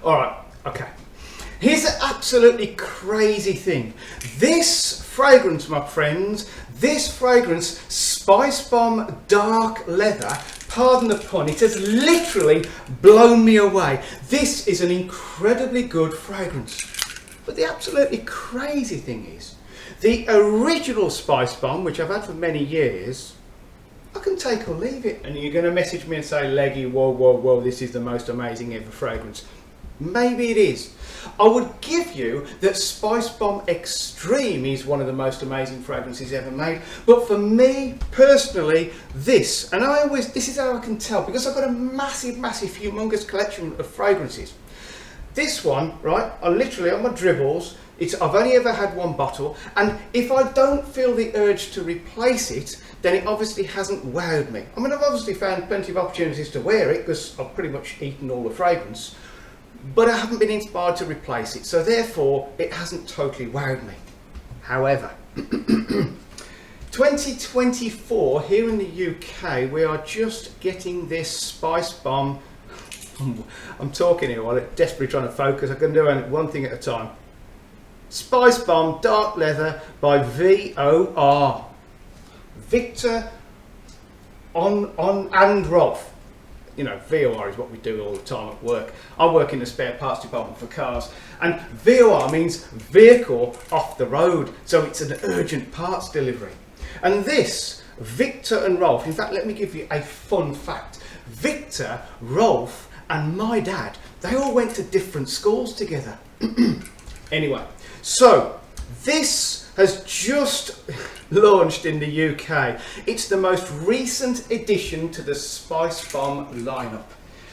All right, okay. Here's an absolutely crazy thing. This fragrance, my friends, this fragrance, Spice Bomb Dark Leather, pardon the pun, it has literally blown me away. This is an incredibly good fragrance. But the absolutely crazy thing is, the original Spice Bomb, which I've had for many years, I can take or leave it. And you're going to message me and say, Leggy, whoa, whoa, whoa, this is the most amazing ever fragrance. Maybe it is. I would give you that Spice Bomb Extreme is one of the most amazing fragrances ever made. But for me, personally, this, and this is how I can tell, because I've got a massive, massive, humongous collection of fragrances. This one, right, I literally, on my dribbles, I've only ever had one bottle, and if I don't feel the urge to replace it, then it obviously hasn't wowed me. I mean, I've obviously found plenty of opportunities to wear it, because I've pretty much eaten all the fragrance, but I haven't been inspired to replace it, so therefore it hasn't totally wowed me. However, 2024 here in the UK, we are just getting this Spice Bomb. I'm talking here while I'm desperately trying to focus. I can do one thing at a time. Spice Bomb Dark Leather by VOR. Viktor and Rolf. You know, VOR is what we do all the time at work. I work in the spare parts department for cars, and VOR means vehicle off the road, so it's an urgent parts delivery. And this, Viktor and Rolf, in fact, let me give you a fun fact. Viktor, Rolf and my dad, they all went to different schools together. Anyway, so this has just launched in the UK. It's the most recent addition to the Spice Bomb lineup.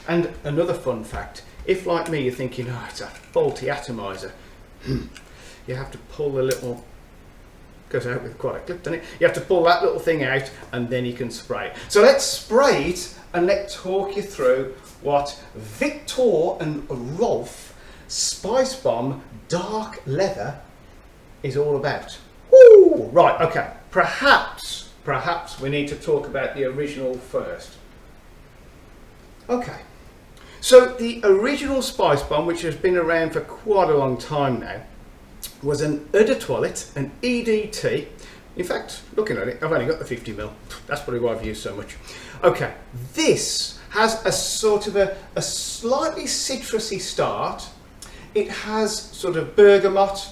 And another fun fact, if like me you're thinking, oh, it's a faulty atomizer, you have to pull the little, goes out with quite a clip, doesn't it? You have to pull that little thing out and then you can spray it. So let's spray it and let's talk you through what Viktor and Rolf Spice Bomb Dark Leather is all about. Woo! Right, okay. Perhaps we need to talk about the original first. Okay. So the original Spice Bomb, which has been around for quite a long time now, was an eau de toilette, an EDT. In fact, looking at it, I've only got the 50ml. That's probably why I've used so much. Okay, this has a sort of a slightly citrusy start. It has sort of bergamot.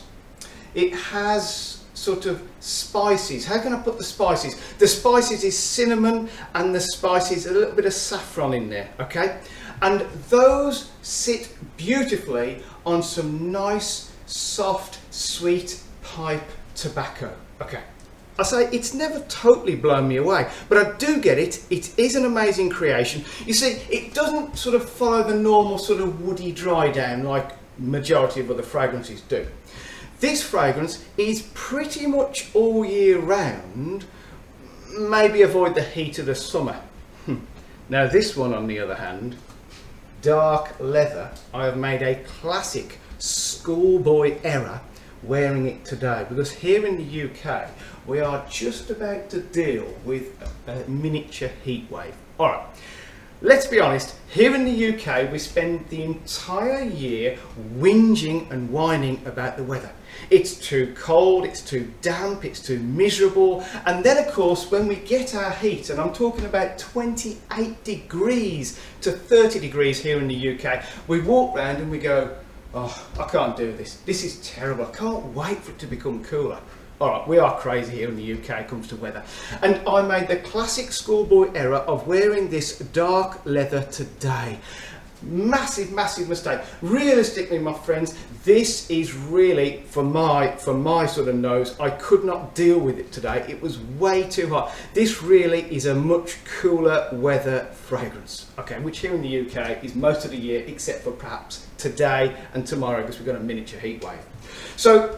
It has sort of spices. How can I put the spices? The spices is cinnamon, and the spices a little bit of saffron in there, okay? And those sit beautifully on some nice, soft, sweet pipe tobacco. Okay. I say it's never totally blown me away, but I do get it. It is an amazing creation. You see, it doesn't sort of follow the normal sort of woody dry down like majority of other fragrances do. This fragrance is pretty much all year round, maybe avoid the heat of the summer. Now this one on the other hand, Dark Leather, I have made a classic schoolboy error wearing it today, because here in the UK we are just about to deal with a miniature heat wave. Alright, let's be honest, here in the UK we spend the entire year whinging and whining about the weather. It's too cold, it's too damp, it's too miserable, and then of course when we get our heat, and I'm talking about 28 degrees to 30 degrees here in the UK, we walk around and we go, oh, I can't do this. This is terrible. I can't wait for it to become cooler. All right, we are crazy here in the UK when it comes to weather. And I made the classic schoolboy error of wearing this dark leather today. Massive, massive mistake. Realistically, my friends, this is really, for my sort of nose, I could not deal with it today. It was way too hot. This really is a much cooler weather fragrance, okay, which here in the UK is most of the year, except for perhaps today and tomorrow, because we've got a miniature heat wave. So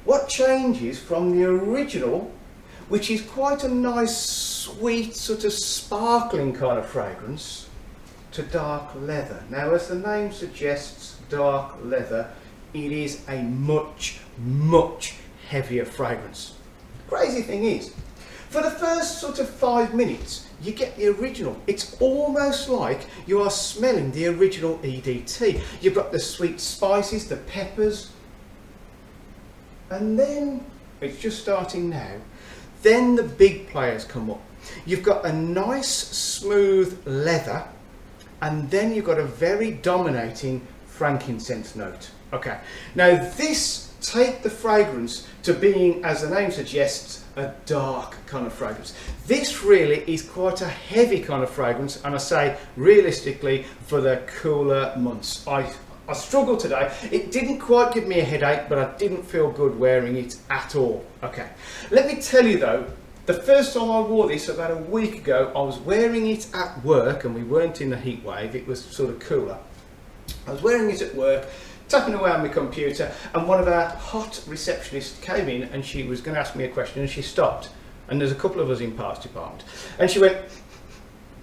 what changes from the original, which is quite a nice, sweet, sort of sparkling kind of fragrance, to dark leather? Now, as the name suggests, dark leather, it is a much, much heavier fragrance. Crazy thing is, For the first sort of 5 minutes, you get the original. It's almost like you are smelling the original EDT. You've got the sweet spices, the peppers, and then it's just starting now. Then the big players come up. You've got a nice smooth leather, and then you've got a very dominating frankincense note. Okay, now this take the fragrance to being, as the name suggests, a dark kind of fragrance. This really is quite a heavy kind of fragrance, and I say realistically for the cooler months. I struggled today. It didn't quite give me a headache, but I didn't feel good wearing it at all. Okay, let me tell you though, the first time I wore this about a week ago, I was wearing it at work, and we weren't in the heat wave, it was sort of cooler. I was wearing it at work, tapping away on my computer, and one of our hot receptionists came in and she was going to ask me a question, and she stopped, and there's a couple of us in parts department, and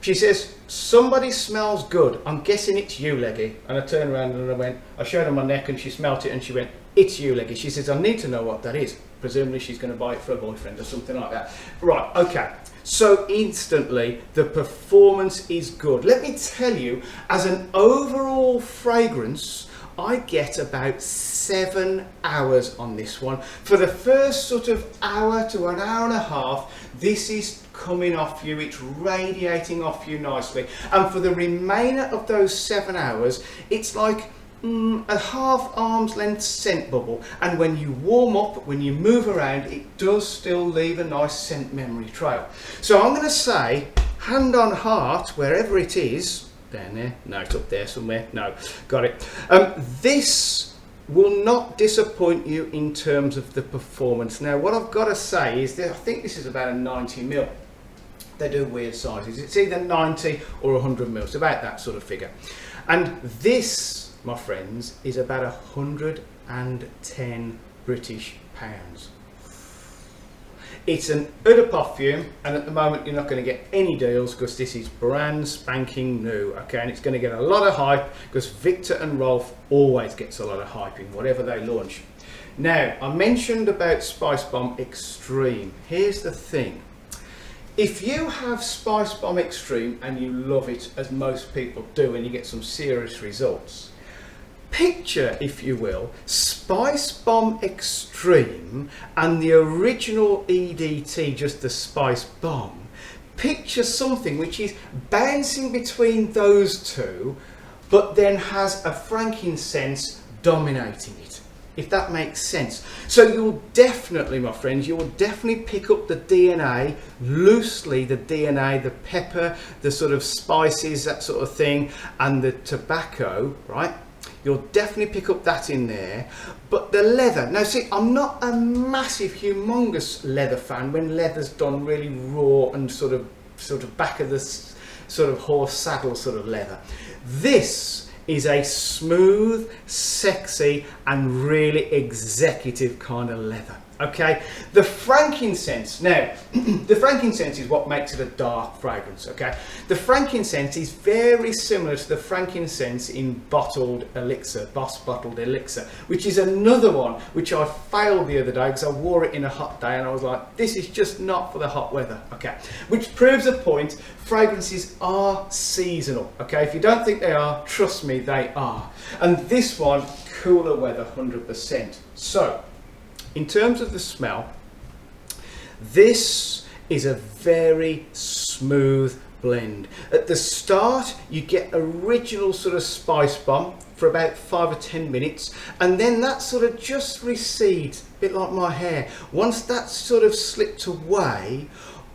she says, somebody smells good, I'm guessing it's you, Leggy. And I turned around and I showed her my neck, and she smelt it and she went, it's you, Leggy. She says, I need to know what that is. Presumably she's going to buy it for a boyfriend or something like that. Right, okay. So instantly the performance is good. Let me tell you, as an overall fragrance, I get about 7 hours on this one. For the first sort of hour to an hour and a half, this is coming off you, it's radiating off you nicely. And for the remainder of those 7 hours, it's like a half arm's length scent bubble. And when you warm up, when you move around, it does still leave a nice scent memory trail. So I'm going to say, hand on heart, wherever it is, down there, no, it's up there somewhere, no, got it. This will not disappoint you in terms of the performance. Now what I've got to say is that I think this is about a 90ml. They do weird sizes, it's either 90 or 100ml, it's about that sort of figure. And this, my friends, is about 110 British pounds. It's an eau de parfum, and at the moment you're not going to get any deals because this is brand spanking new, okay, and it's going to get a lot of hype because Viktor and Rolf always gets a lot of hype in whatever they launch. Now, I mentioned about SPICEBOMB Extreme. Here's the thing. If you have SPICEBOMB Extreme and you love it, as most people do, and you get some serious results, picture, if you will, SPICEBOMB Extreme and the original EDT, just the Spice Bomb. Picture something which is bouncing between those two, but then has a frankincense dominating it, if that makes sense. So you'll definitely, my friends, you will definitely pick up the DNA, loosely the DNA, the pepper, the sort of spices, that sort of thing, and the tobacco, right? You'll definitely pick up that in there. But the leather, now see, I'm not a massive, humongous leather fan when leather's done really raw and sort of back of the sort of horse saddle sort of leather. This is a smooth, sexy, and really executive kind of leather. Okay, the frankincense, now the frankincense is what makes it a dark fragrance. Okay, the frankincense is very similar to the frankincense in bottled elixir, Boss bottled elixir, which is another one which I failed the other day because I wore it in a hot day and I was like, this is just not for the hot weather. Okay, which proves a point. Fragrances are seasonal. Okay, if you don't think they are, trust me, they are. And this one, cooler weather, 100%. So in terms of the smell, this is a very smooth blend. At the start, you get original sort of spice bomb for about 5 or 10 minutes, and then that sort of just recedes, a bit like my hair. Once that's sort of slipped away,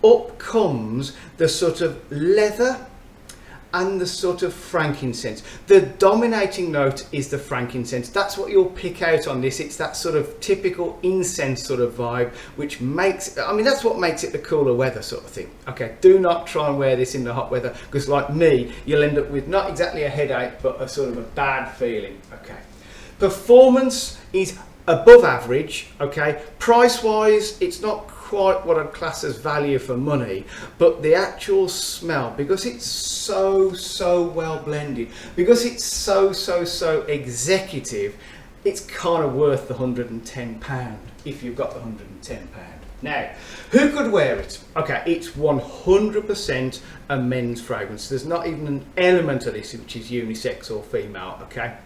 up comes the sort of leather and the sort of frankincense. The dominating note is the frankincense. That's what you'll pick out on this. It's that sort of typical incense sort of vibe, which makes, I mean, that's what makes it the cooler weather sort of thing. Okay, do not try and wear this in the hot weather, because like me, you'll end up with not exactly a headache, but a sort of a bad feeling. Okay, performance is above average. Okay, price wise, it's not quite what I'd class as value for money, but the actual smell, because it's so well blended, because it's so executive, it's kind of worth the £110 if you've got the £110. Now, who could wear it? Okay, it's 100% a men's fragrance. There's not even an element of this which is unisex or female, okay?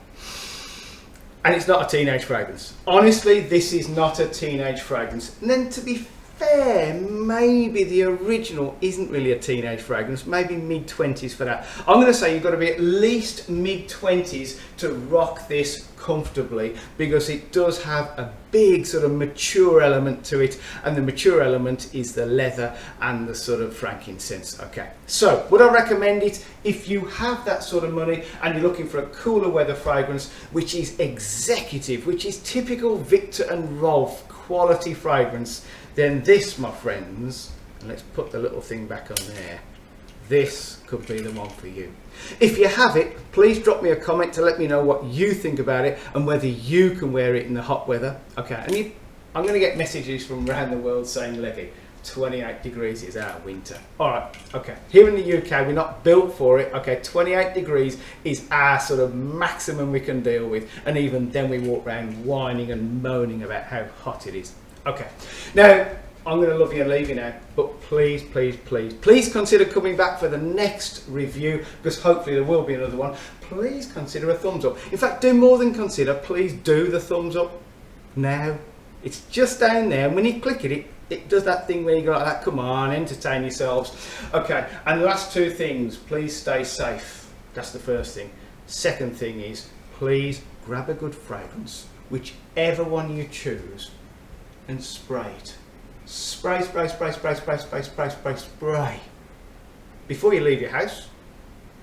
And it's not a teenage fragrance. Honestly, this is not a teenage fragrance. And then to be fair, maybe the original isn't really a teenage fragrance, maybe mid-20s for that. I'm going to say you've got to be at least mid-20s to rock this comfortably, because it does have a big sort of mature element to it, and the mature element is the leather and the sort of frankincense. Okay, so would I recommend it if you have that sort of money and you're looking for a cooler weather fragrance which is executive, which is typical Viktor and Rolf quality fragrance? Then this, my friends, and let's put the little thing back on there, this could be the one for you. If you have it, please drop me a comment to let me know what you think about it and whether you can wear it in the hot weather. Okay, and I'm going to get messages from around the world saying, Levy, 28 degrees is our winter. All right, okay. Here in the UK, we're not built for it. Okay, 28 degrees is our sort of maximum we can deal with. And even then we walk around whining and moaning about how hot it is. Okay, now I'm going to love you and leave you now, but please, please, please, please consider coming back for the next review, because hopefully there will be another one. Please consider a thumbs up. In fact, do more than consider, please do the thumbs up now. It's just down there, and when you click it, it does that thing where you go like that. Come on, entertain yourselves. Okay, and the last two things, please stay safe. That's the first thing. Second thing is, please grab a good fragrance, whichever one you choose, and spray it. Spray, spray, spray, spray, spray, spray, spray, spray, spray. Before you leave your house.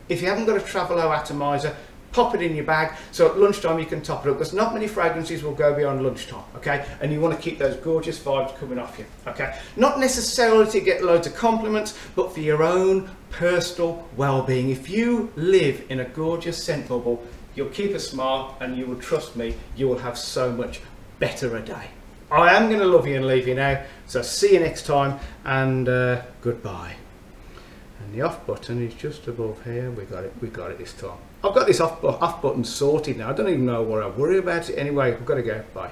If you haven't got a travel atomizer, pop it in your bag, so at lunchtime you can top it up, because not many fragrances will go beyond lunchtime, okay? And you want to keep those gorgeous vibes coming off you, okay? Not necessarily to get loads of compliments, but for your own personal well-being. If you live in a gorgeous scent bubble, you'll keep a smile, and you will, trust me, you will have so much better a day. I am going to love you and leave you now, so see you next time, and goodbye. And the off button is just above here. We got it this time. I've got this off button sorted now. I don't even know what I worry about it anyway. I've got to go. Bye.